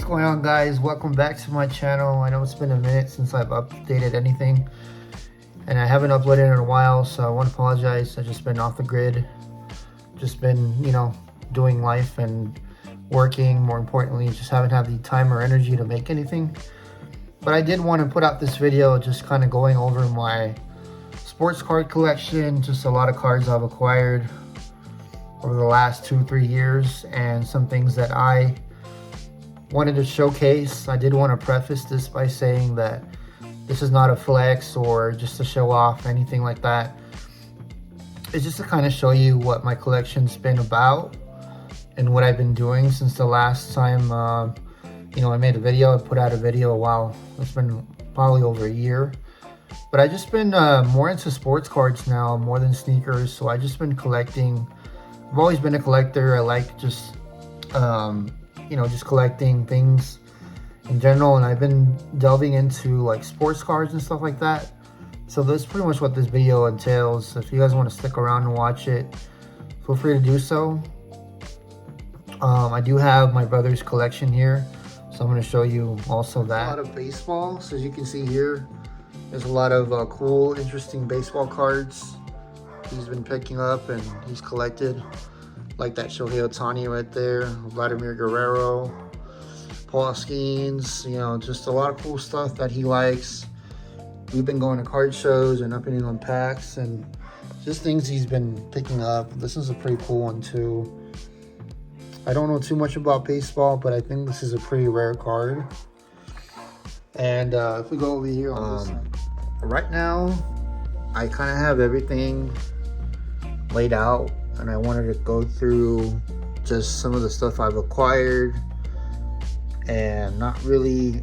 going on, guys? Welcome back to my channel. I know it's been a minute since I've updated anything, and I haven't uploaded in a while, so I want to apologize. I've just been off the grid, just been, doing life and working. More importantly, just haven't had the time or energy to make anything. But I did want to put out this video just kind of going over my sports card collection, just a lot of cards I've acquired over the last 2-3 years, and some things that I wanted to showcase. I did want to preface this by saying that this is not a flex or just to show off, anything like that. It's just to kind of show you what my collection's been about and what I've been doing since the last time I made a video. I put out a video a while. It's been probably over a year. But I've just been more into sports cards now, more than sneakers. So I've just been collecting. I've always been a collector. I like just just collecting things in general, and I've been delving into like sports cards and stuff like that. So that's pretty much what this video entails. If you guys want to stick around and watch it, feel free to do so. I do have my brother's collection here, so I'm going to show you also that. A lot of baseball. So as you can see here, there's a lot of cool, interesting baseball cards he's been picking up and he's collected. Like that Shohei Ohtani right there, Vladimir Guerrero, Paul Skeens, just a lot of cool stuff that he likes. We've been going to card shows and opening on packs and just things he's been picking up. This is a pretty cool one too. I don't know too much about baseball, but I think this is a pretty rare card. And if we go over here on this side, right now, I kind of have everything laid out, and I wanted to go through just some of the stuff I've acquired, and not really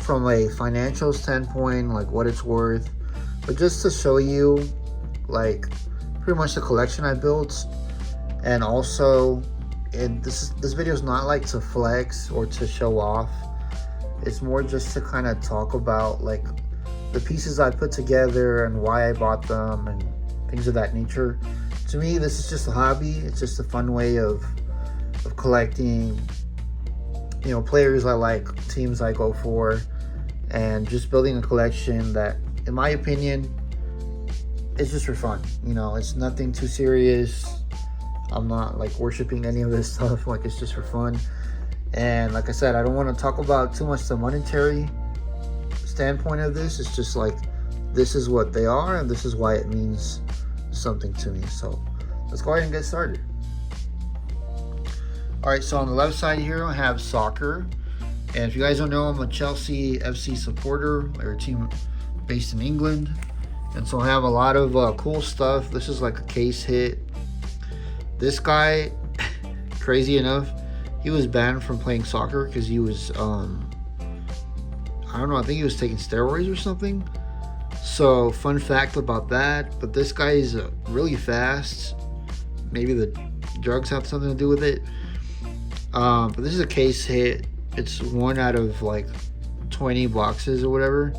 from a financial standpoint, like what it's worth, but just to show you like pretty much the collection I built. And also, this video is not like to flex or to show off. It's more just to kind of talk about like the pieces I put together and why I bought them and things of that nature. To me, this is just a hobby. It's just a fun way of collecting, players I like, teams I go for, and just building a collection that, in my opinion, is just for fun. It's nothing too serious. I'm not like worshiping any of this stuff. Like, it's just for fun. And like I said, I don't want to talk about too much the monetary standpoint of this. It's just like, this is what they are and this is why it means something to me. So let's go ahead and get started. Alright, so on the left side here I have soccer, and if you guys don't know, I'm a Chelsea FC supporter. They're a team based in England, and so I have a lot of cool stuff. This is like a case hit. This guy, crazy enough, he was banned from playing soccer because he was I don't know, I think he was taking steroids or something. So fun fact about that. But this guy is really fast. Maybe the drugs have something to do with it. But this is a case hit. It's 1 out of like 20 boxes or whatever.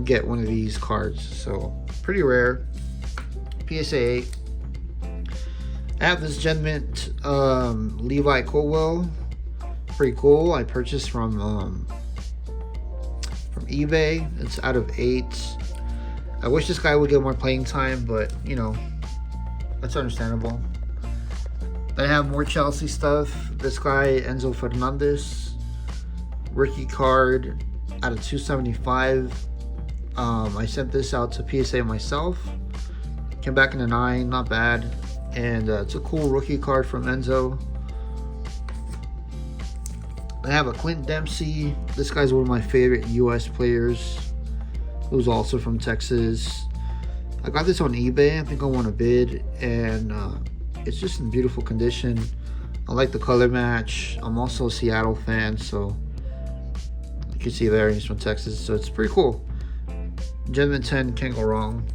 Get one of these cards. So pretty rare. PSA 8. I have this Gen Mint Levi Colwell. Pretty cool. I purchased from eBay. It's out of 8. I wish this guy would get more playing time, but that's understandable. Then I have more Chelsea stuff. This guy, Enzo Fernandez, rookie card out of 275. I sent this out to PSA myself. Came back in a 9, not bad. And it's a cool rookie card from Enzo. I have a Clint Dempsey. This guy's one of my favorite US players, who's also from Texas. I got this on eBay. I think I won a bid, and it's just in beautiful condition. I like the color match. I'm also a Seattle fan, so you can see there he's from Texas, so it's pretty cool. Gen Mint 10, can't go wrong.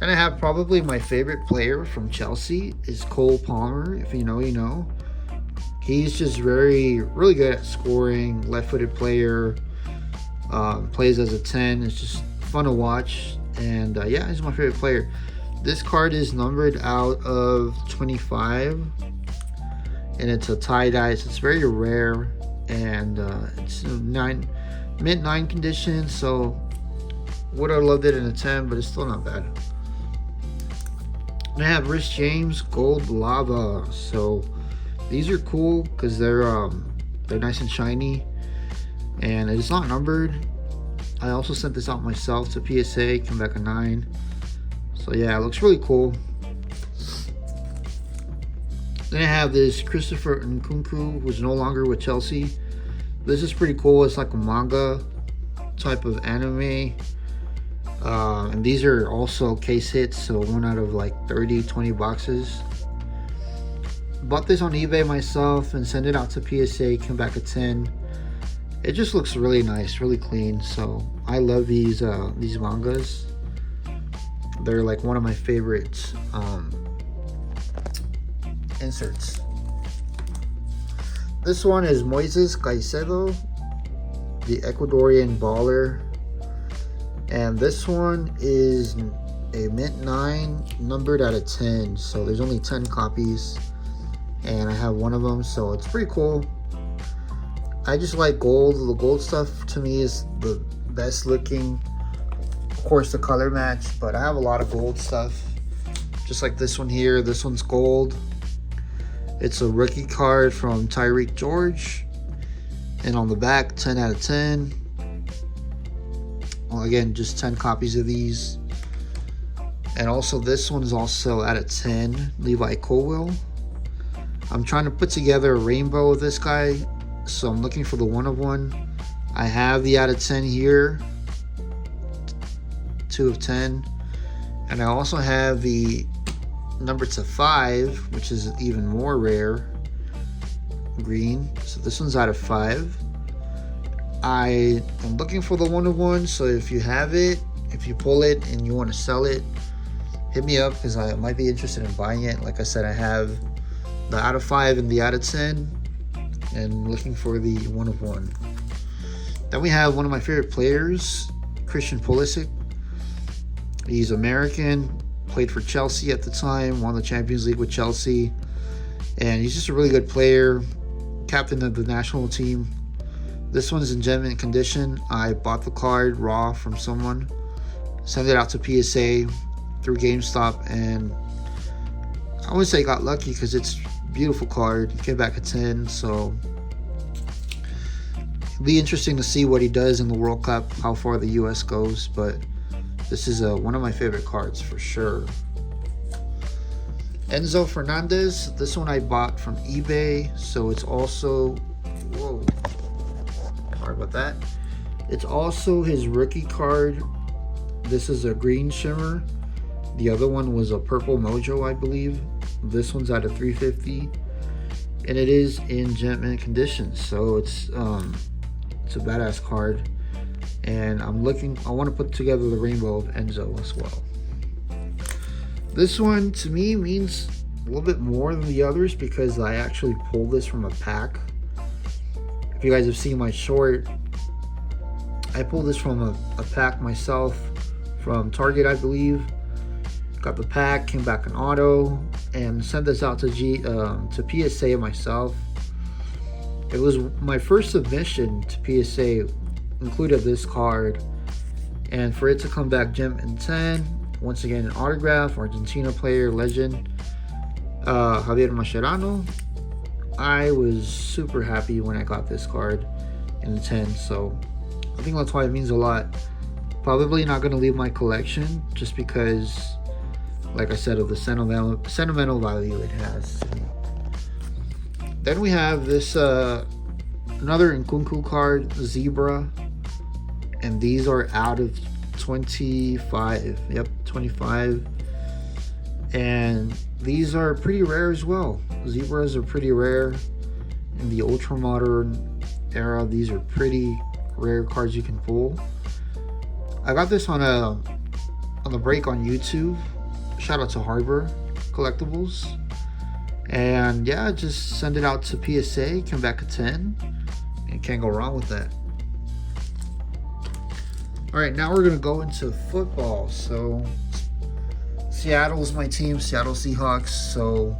And I have probably my favorite player from Chelsea is Cole Palmer. If you know, you know. He's just really good at scoring, left-footed player. Plays as a 10. It's just fun to watch, and yeah, he's my favorite player. This card is numbered out of 25, and it's a tie-dye, so it's very rare. and it's mint 9 condition, so would have loved it in a 10, but it's still not bad. And I have Rich James Gold Lava. So these are cool because they're nice and shiny, and it's not numbered. I also sent this out myself to PSA, came back a 9. So yeah, it looks really cool. Then I have this Christopher Nkunku, who's no longer with Chelsea. This is pretty cool. It's like a manga type of anime. And these are also case hits, so 1 out of like 20 boxes. Bought this on eBay myself and sent it out to PSA, came back a 10. It just looks really nice, really clean. So I love these mangas. They're like one of my favorite inserts. This one is Moises Caicedo, the Ecuadorian baller. And this one is a mint 9, numbered out of 10. So there's only 10 copies, and I have one of them, so it's pretty cool. I just like gold. The gold stuff to me is the best looking. Of course, the color match, but I have a lot of gold stuff. Just like this one here. This one's gold. It's a rookie card from Tyreek George. And on the back, 10 out of 10. Well, again, just 10 copies of these. And also this one is also out of 10, Levi Colwill. I'm trying to put together a rainbow of this guy, so I'm looking for the 1 of 1. I have the out of 10 here, 2 of 10. And I also have the number to 5, which is even more rare, green. So this one's out of 5. I am looking for the 1 of 1, so if you have it, if you pull it and you want to sell it, hit me up because I might be interested in buying it. Like I said, I have the out of 5 and the out of 10, and looking for the 1 of 1. Then we have one of my favorite players, Christian Pulisic. He's American, played for Chelsea at the time, won the Champions League with Chelsea, and he's just a really good player, captain of the national team. This one's in gem mint condition. I bought the card raw from someone, sent it out to PSA through GameStop, and I would say got lucky because it's a beautiful card. It came back a 10, so it'll be interesting to see what he does in the World Cup, how far the US goes, but this is one of my favorite cards for sure. Enzo Fernandez. This one I bought from eBay, so it's also, whoa, sorry about that. It's also his rookie card. This is a green shimmer. The other one was a purple mojo, I believe. This one's out of 350, and it is in gem mint condition, so it's a badass card. And I want to put together the rainbow of Enzo as well. This one to me means a little bit more than the others because I actually pulled this from a pack. If you guys have seen my short, I pulled this from a pack myself from Target, I believe. Got the pack, came back an auto, and sent this out to PSA myself. It was my first submission to PSA, included this card, and for it to come back gem mint 10, once again an autograph, Argentina player, legend, Javier Mascherano. I was super happy when I got this card in the 10, so I think that's why it means a lot. Probably not going to leave my collection just because, like I said, of the sentimental value it has. Then we have this another Nkunku card, Zebra, and these are out of 25. Yep, 25. And these are pretty rare as well. Zebras are pretty rare in the ultra modern era. These are pretty rare cards you can pull. I got this on the break on YouTube. Shout out to Harbor Collectibles. And yeah, just send it out to PSA, come back a 10, and can't go wrong with that. All right, now we're gonna go into football. So Seattle is my team, Seattle Seahawks. So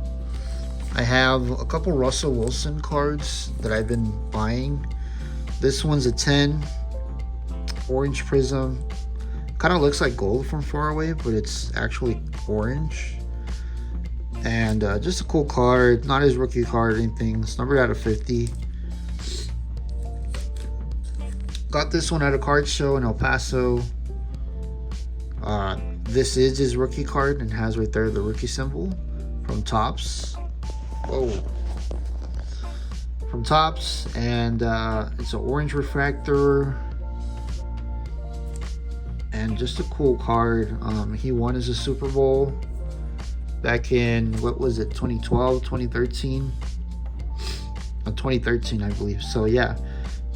I have a couple Russell Wilson cards that I've been buying. This one's a 10 orange prism. Kind of looks like gold from far away, but it's actually orange. And just a cool card, not his rookie card or anything. It's numbered out of 50. Got this one at a card show in El Paso. This is his rookie card and has right there the rookie symbol from Topps. Whoa. From Topps, and it's an orange refractor. And just a cool card. He won as a Super Bowl back in, what was it, 2012, 2013? 2013, I believe. So yeah,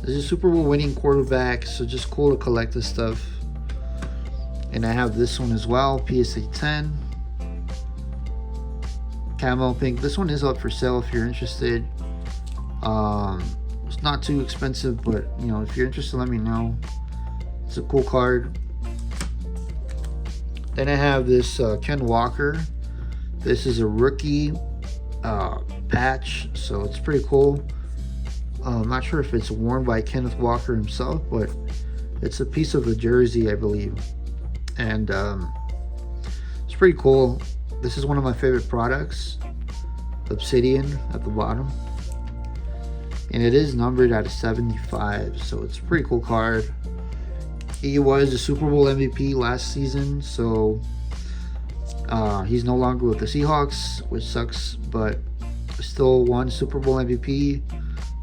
this is a Super Bowl winning quarterback, so just cool to collect this stuff. And I have this one as well, PSA 10. Camo pink. This one is up for sale if you're interested. It's not too expensive, but you know, if you're interested, let me know. It's a cool card. Then I have this Ken Walker. This is a rookie patch, so it's pretty cool. I'm not sure if it's worn by Kenneth Walker himself, but it's a piece of a jersey, I believe. And it's pretty cool. This is one of my favorite products, Obsidian at the bottom. And it is numbered out of 75, so it's a pretty cool card. He was the Super Bowl MVP last season, so he's no longer with the Seahawks, which sucks, but still won Super Bowl MVP,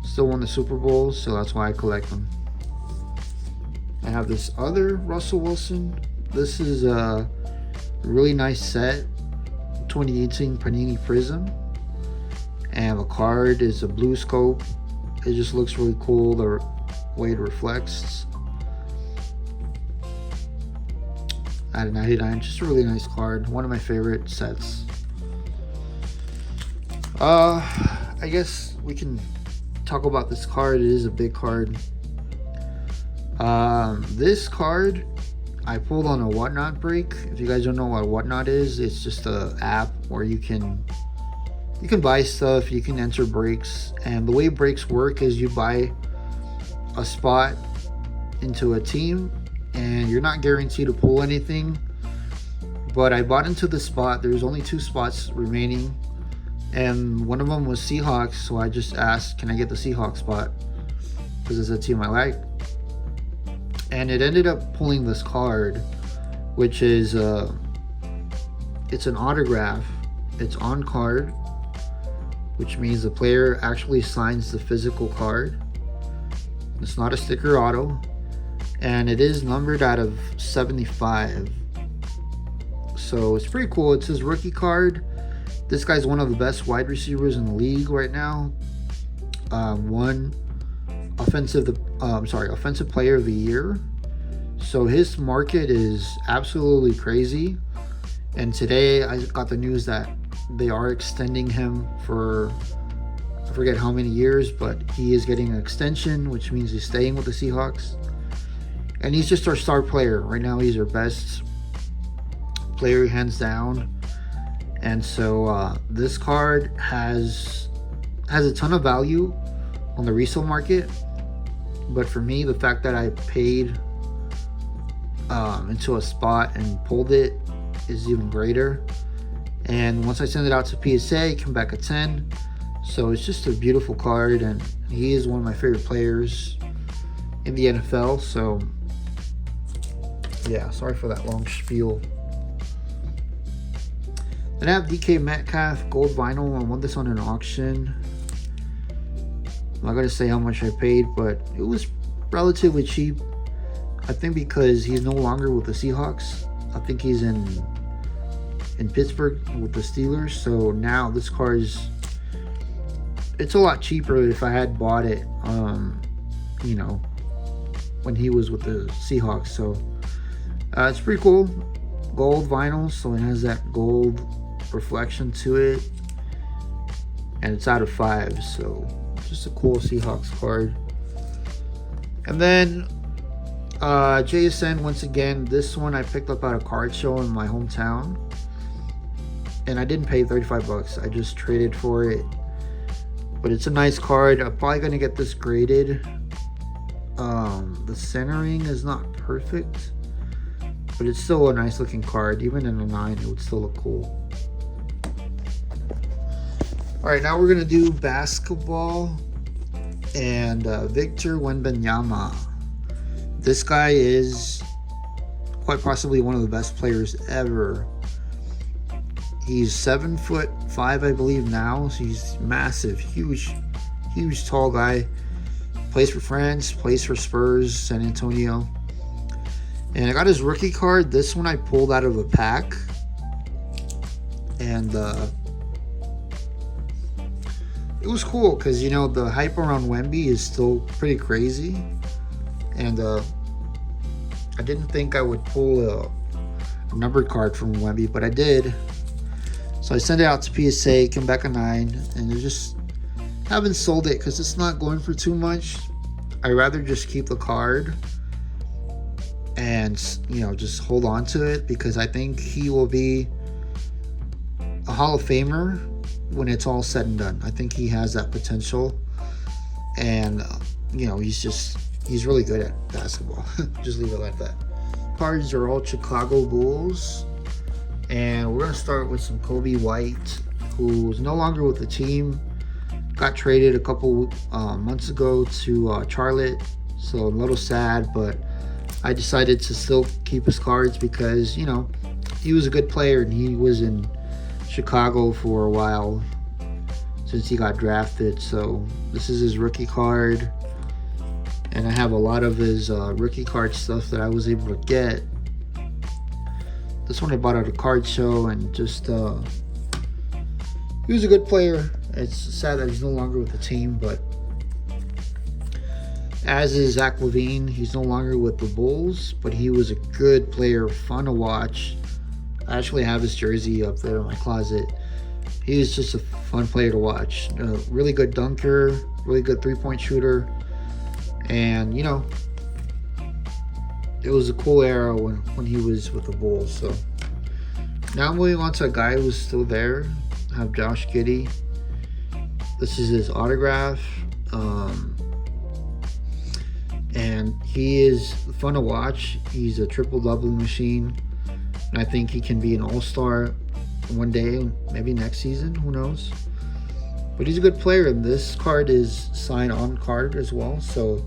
still won the Super Bowl, so that's why I collect them. I have this other Russell Wilson. This is a really nice set, 2018 Panini Prism, and the card is a blue scope. It just looks really cool, the way it reflects. Out of 99, just a really nice card, one of my favorite sets. I guess we can talk about this card. It is a big card. This card I pulled on a Whatnot break. If you guys don't know what Whatnot is, it's just an app where you can buy stuff, you can enter breaks, and the way breaks work is you buy a spot into a team and you're not guaranteed to pull anything. But I bought into the spot. There's only 2 spots remaining, and one of them was Seahawks, so I just asked, can I get the Seahawks spot, because it's a team I like. And it ended up pulling this card, which is it's an autograph. It's on card, which means the player actually signs the physical card. It's not a sticker auto, and it is numbered out of 75. So it's pretty cool. It's his rookie card. This guy's one of the best wide receivers in the league right now. One offensive player of the year. So his market is absolutely crazy. And today I got the news that they are extending him for, I forget how many years, but he is getting an extension, which means he's staying with the Seahawks. And he's just our star player. Right now he's our best player, hands down. And so this card has a ton of value on the resale market. But for me, the fact that I paid into a spot and pulled it is even greater. And once I send it out to PSA, it came back a 10. So it's just a beautiful card, and he is one of my favorite players in the NFL. So yeah, sorry for that long spiel. Then I have DK Metcalf gold vinyl. I won this on an auction. I'm not gonna say how much I paid, but it was relatively cheap. I think because he's no longer with the Seahawks. I think he's in Pittsburgh with the Steelers. So now this card it's a lot cheaper if I had bought it, you know, when he was with the Seahawks. So it's pretty cool. Gold vinyl, so it has that gold reflection to it, and it's out of 5. So just a cool Seahawks card. And then JSN, once again, this one I picked up at a card show in my hometown, and I didn't pay 35 bucks. I just traded for it. But it's a nice card. I'm probably gonna get this graded. The centering is not perfect, but it's still a nice looking card. Even in a 9, it would still look cool. All right, now we're gonna do basketball and Victor Wembanyama. This guy is quite possibly one of the best players ever. He's 7'5", I believe now. So he's massive, huge tall guy. Plays for France, plays for Spurs, San Antonio. And I got his rookie card. This one I pulled out of a pack. And it was cool because, you know, the hype around Wemby is still pretty crazy. And I didn't think I would pull a numbered card from Wemby, but I did. So I sent it out to PSA, came back a 9, and I just haven't sold it because it's not going for too much. I'd rather just keep the card and, you know, just hold on to it because I think he will be a Hall of Famer when it's all said and done. I think he has that potential, and you know, he's really good at basketball. Just leave it like that. Cards are all Chicago Bulls, and we're gonna start with some Kobe White, who's no longer with the team. Got traded a couple months ago to Charlotte, so a little sad, but I decided to still keep his cards because, you know, he was a good player and he was in Chicago for a while since he got drafted. So this is his rookie card, and I have a lot of his rookie card stuff that I was able to get. This one I bought at a card show, and just he was a good player. It's sad that he's no longer with the team, but as is Zach LaVine. He's no longer with the Bulls, but he was a good player, fun to watch. I actually have his jersey up there in my closet. He was just a fun player to watch. Really good dunker, really good three-point shooter. And, you know, it was a cool era when he was with the Bulls. So now moving on to a guy who's still there. I have Josh Giddey. This is his autograph. And he is fun to watch. He's a triple-double machine. And I think he can be an all-star one day, maybe next season, who knows. But he's a good player, and this card is signed on card as well. So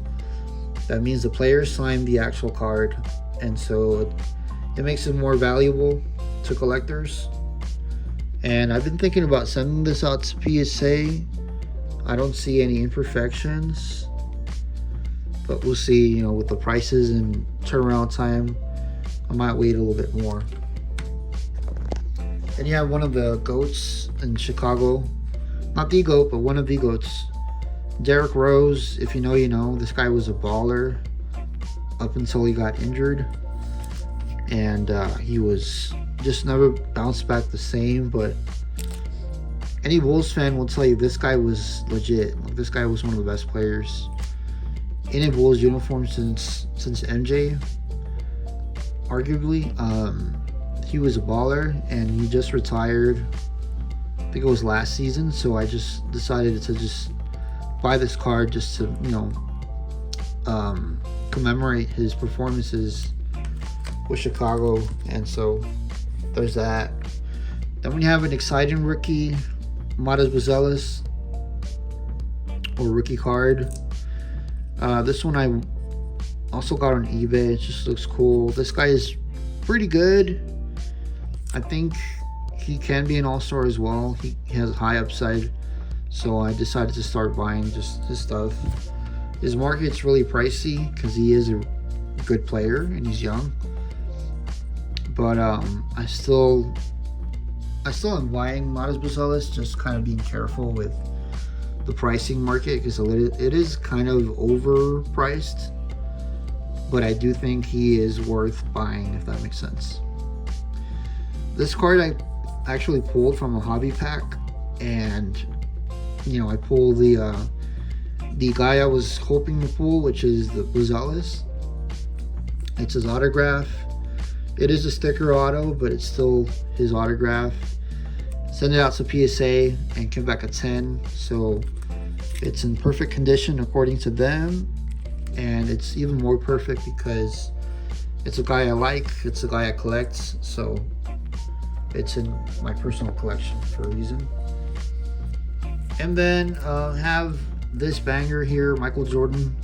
that means the player signed the actual card, and so it makes it more valuable to collectors. And I've been thinking about sending this out to PSA. I don't see any imperfections, but we'll see. You know, with the prices and turnaround time, I might wait a little bit more. And you have one of the GOATs in Chicago. Not the GOAT, but one of the GOATs. Derrick Rose, if you know, you know. This guy was a baller up until he got injured. And he was just never bounced back the same. But any Bulls fan will tell you this guy was legit. Like, this guy was one of the best players in a Bulls uniform since MJ. Arguably, he was a baller, and he just retired. I think it was last season, so I just decided to just buy this card just to, you know, commemorate his performances with Chicago. And so there's that. Then we have an exciting rookie, Matas Buzelis, or rookie card. This one I also got on eBay. It just looks cool. This guy is pretty good. I think he can be an all-star as well. He has a high upside, so I decided to start buying just his stuff. His market's really pricey because he is a good player and he's young. But I still am buying Matas Buzelis, just kind of being careful with the pricing market because it is kind of overpriced. But I do think he is worth buying, if that makes sense. This card I actually pulled from a hobby pack, and you know, I pulled the guy I was hoping to pull, which is the Buzelis. It's his autograph. It is a sticker auto, but it's still his autograph. sent it out to PSA and came back a 10. So it's in perfect condition according to them, and it's even more perfect because it's a guy I like, it's a guy I collect, so it's in my personal collection for a reason. And then have this banger here, Michael Jordan.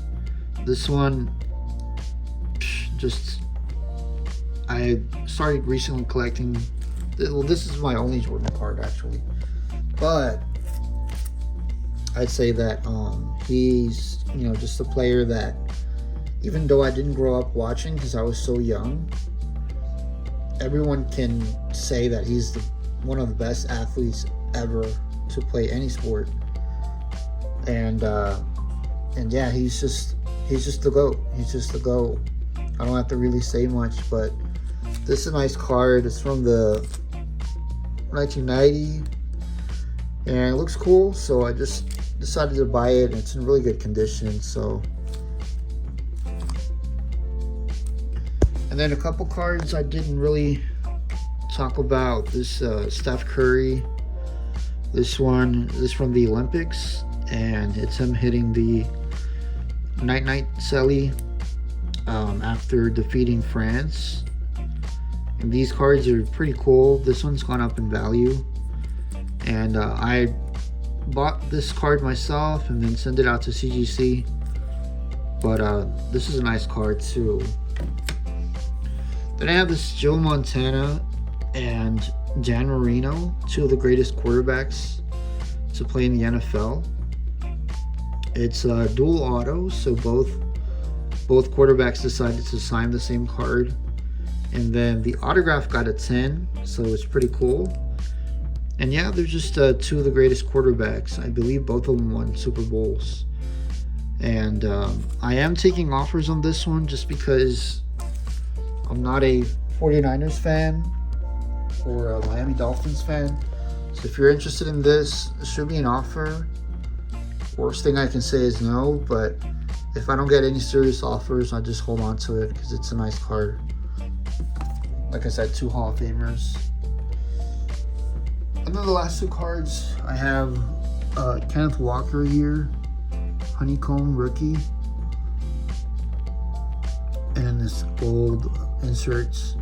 This one, just, I started recently collecting. Well, this is my only Jordan card actually, but I'd say that he's, just a player that, even though I didn't grow up watching because I was so young, everyone can say that he's one of the best athletes ever to play any sport. And yeah, he's just the GOAT. He's just the GOAT. I don't have to really say much, but this is a nice card. It's from the 1990, and it looks cool, so I just decided to buy it, and it's in really good condition. So, and then a couple cards I didn't really talk about. This Steph Curry. This from the Olympics, and it's him hitting the night celly after defeating France. And these cards are pretty cool. This one's gone up in value, and I bought this card myself and then sent it out to CGC. But this is a nice card too. Then I have this Joe Montana and Dan Marino, two of the greatest quarterbacks to play in the NFL. It's dual auto, so both quarterbacks decided to sign the same card, and then the autograph got a 10, so it's pretty cool. And yeah, they're just two of the greatest quarterbacks. I believe both of them won Super Bowls. And I am taking offers on this one just because I'm not a 49ers fan or a Miami Dolphins fan. So if you're interested in this, it should be an offer. Worst thing I can say is no, but if I don't get any serious offers, I just hold on to it because it's a nice card. Like I said, two Hall of Famers. And then the last two cards, I have Kenneth Walker here, Honeycomb rookie, and this gold inserts.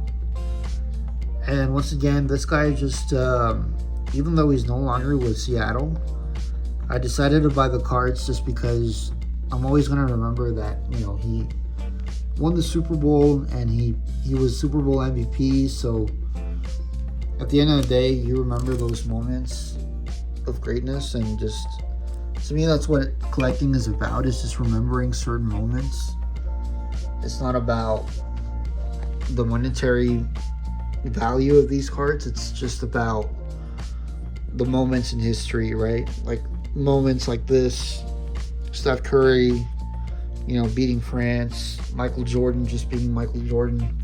And once again, this guy just, even though he's no longer with Seattle, I decided to buy the cards just because I'm always going to remember that, he won the Super Bowl and he was Super Bowl MVP. So at the end of the day, you remember those moments of greatness, and just, to me, that's what collecting is about, is just remembering certain moments. It's not about the monetary value of these cards. It's just about the moments in history, right? Like moments like this, Steph Curry, beating France, Michael Jordan just being Michael Jordan,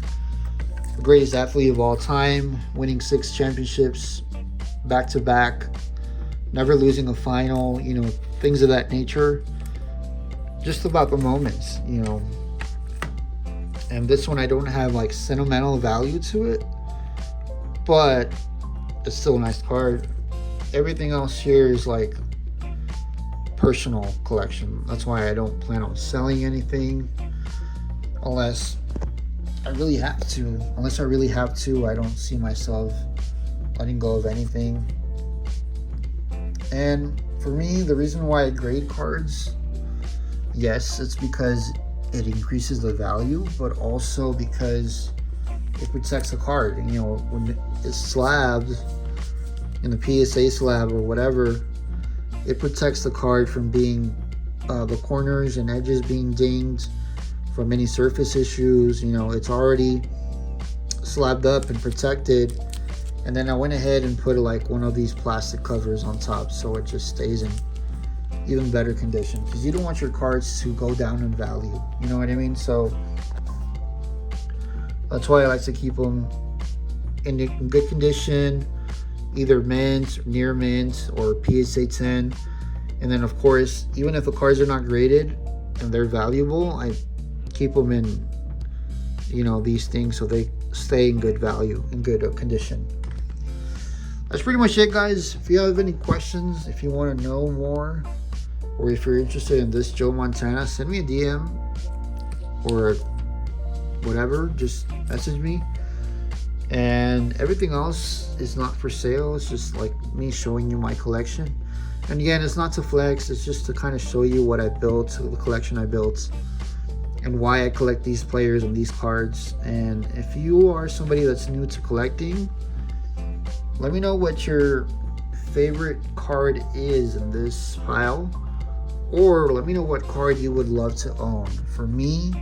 the greatest athlete of all time, winning 6 championships back to back, never losing a final, things of that nature. Just about the moments, And this one, I don't have like sentimental value to it, but it's still a nice card. Everything else here is like personal collection. That's why I don't plan on selling anything unless I really have to. I don't see myself letting go of anything. And for me, the reason why I grade cards, yes, it's because it increases the value, but also because it protects the card. When it's slabbed in the PSA slab or whatever, it protects the card from being the corners and edges being dinged, from any surface issues. It's already slabbed up and protected, and then I went ahead and put like one of these plastic covers on top, so it just stays in even better condition, because you don't want your cards to go down in value, you know what I mean? So that's why I like to keep them in good condition, either mint, near mint, or PSA 10. And then of course, even if the cards are not graded and they're valuable, I keep them in these things so they stay in good value, in good condition. that's pretty much it, guys. If you have any questions, if you want to know more, or if you're interested in this Joe Montana, send me a DM or whatever. Just message me. And everything else is not for sale. It's just like me showing you my collection. And again, it's not to flex. It's just to kind of show you what I built, the collection I built, and why I collect these players and these cards. And if you are somebody that's new to collecting, let me know what your favorite card is in this pile, or let me know what card you would love to own. For me,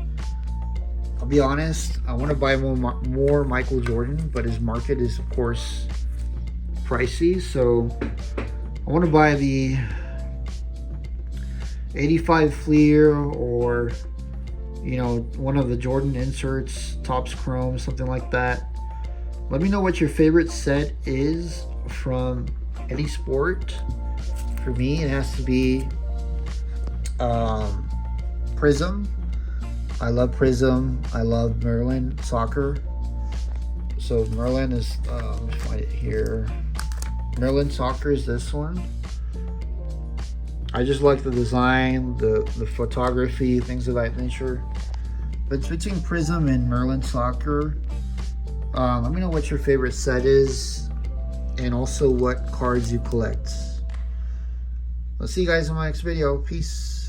I'll be honest, I want to buy more Michael Jordan, but his market is of course pricey, so I want to buy the 85 Fleer, or you know, one of the Jordan inserts, Topps Chrome, something like that. Let me know what your favorite set is from any sport. For me, it has to be Prism. I love Prism. I love Merlin Soccer. So Merlin is, let me find it here. Merlin Soccer is this one. I just like the design, the photography, things of that nature. But between Prism and Merlin Soccer, let me know what your favorite set is, and also what cards you collect. I'll see you guys in my next video. Peace.